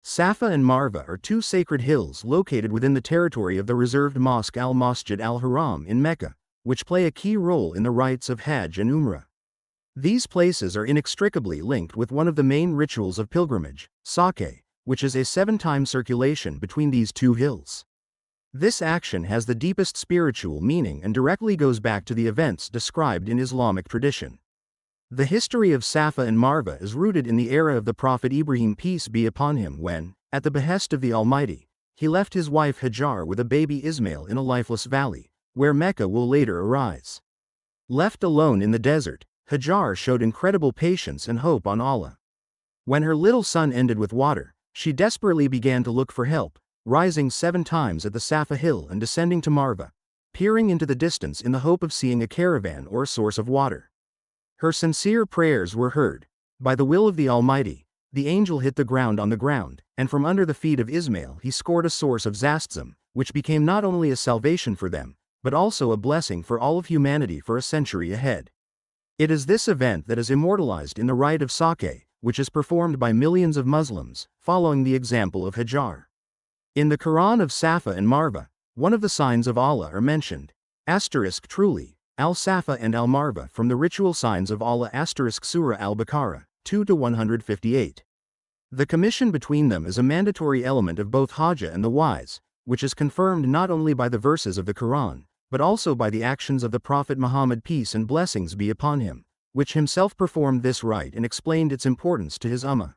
Safa and Marva are two sacred hills located within the territory of the reserved mosque al-Masjid al-Haram in Mecca, which play a key role in the rites of Hajj and Umrah. These places are inextricably linked with one of the main rituals of pilgrimage, Sake, which is a 7-time circulation between these two hills. This action has the deepest spiritual meaning and directly goes back to the events described in Islamic tradition. The history of Safa and Marva is rooted in the era of the Prophet Ibrahim, peace be upon him, when, at the behest of the Almighty, he left his wife Hajar with a baby Ismail in a lifeless valley, where Mecca will later arise. Left alone in the desert, Hajar showed incredible patience and hope on Allah. When her little son ended with water, she desperately began to look for help, rising 7 times at the Safa hill and descending to Marva, peering into the distance in the hope of seeing a caravan or a source of water. Her sincere prayers were heard. By the will of the Almighty, the angel hit the ground, and from under the feet of Ismail he scored a source of Zastzam, which became not only a salvation for them, but also a blessing for all of humanity for a century ahead. It is this event that is immortalized in the rite of Sake, which is performed by millions of Muslims, following the example of Hajar. In the Quran of Safa and Marva, one of the signs of Allah are mentioned. Truly, Al-Safa and Al-Marva from the ritual signs of Allah. Surah Al-Baqarah, 2-158. The commission between them is a mandatory element of both Hajj and the wise, which is confirmed not only by the verses of the Quran, but also by the actions of the Prophet Muhammad, peace and blessings be upon him, which himself performed this rite and explained its importance to his ummah.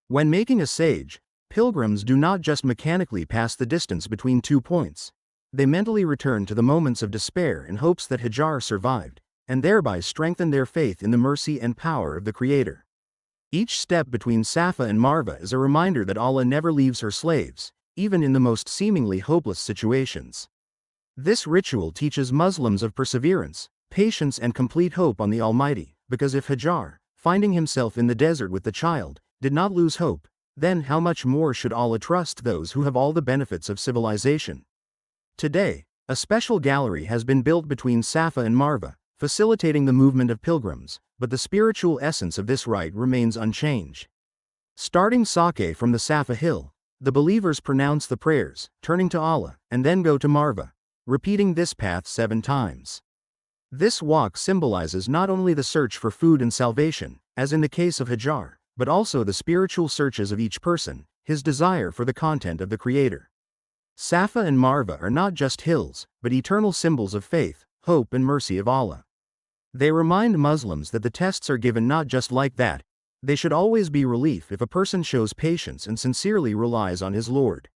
When making a sage, pilgrims do not just mechanically pass the distance between 2 points. They mentally return to the moments of despair in hopes that Hajar survived, and thereby strengthen their faith in the mercy and power of the Creator. Each step between Safa and Marva is a reminder that Allah never leaves her slaves, even in the most seemingly hopeless situations. This ritual teaches Muslims of perseverance, patience and complete hope on the Almighty, because if Hajar, finding himself in the desert with the child, did not lose hope, then how much more should Allah trust those who have all the benefits of civilization? Today, a special gallery has been built between Safa and Marva, facilitating the movement of pilgrims, but the spiritual essence of this rite remains unchanged. Starting Sake from the Safa hill, the believers pronounce the prayers, turning to Allah, and then go to Marva, repeating this path 7 times. This walk symbolizes not only the search for food and salvation, as in the case of Hajar, but also the spiritual searches of each person, his desire for the content of the Creator. Safa and Marva are not just hills, but eternal symbols of faith, hope and mercy of Allah. They remind Muslims that the tests are given not just like that, they should always be relief if a person shows patience and sincerely relies on his Lord.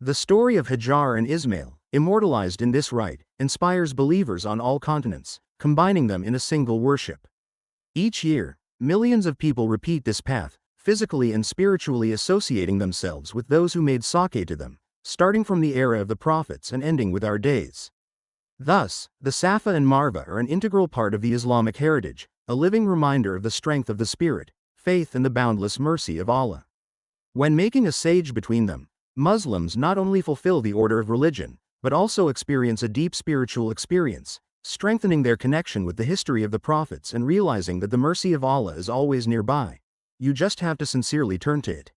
The story of Hajar and Ismail, immortalized in this rite, inspires believers on all continents, combining them in a single worship. Each year, millions of people repeat this path, physically and spiritually associating themselves with those who made Sake to them, starting from the era of the prophets and ending with our days. Thus, the Safa and Marva are an integral part of the Islamic heritage, a living reminder of the strength of the spirit, faith and the boundless mercy of Allah. When making a sage between them, Muslims not only fulfill the order of religion, but also experience a deep spiritual experience, strengthening their connection with the history of the prophets and realizing that the mercy of Allah is always nearby. You just have to sincerely turn to it.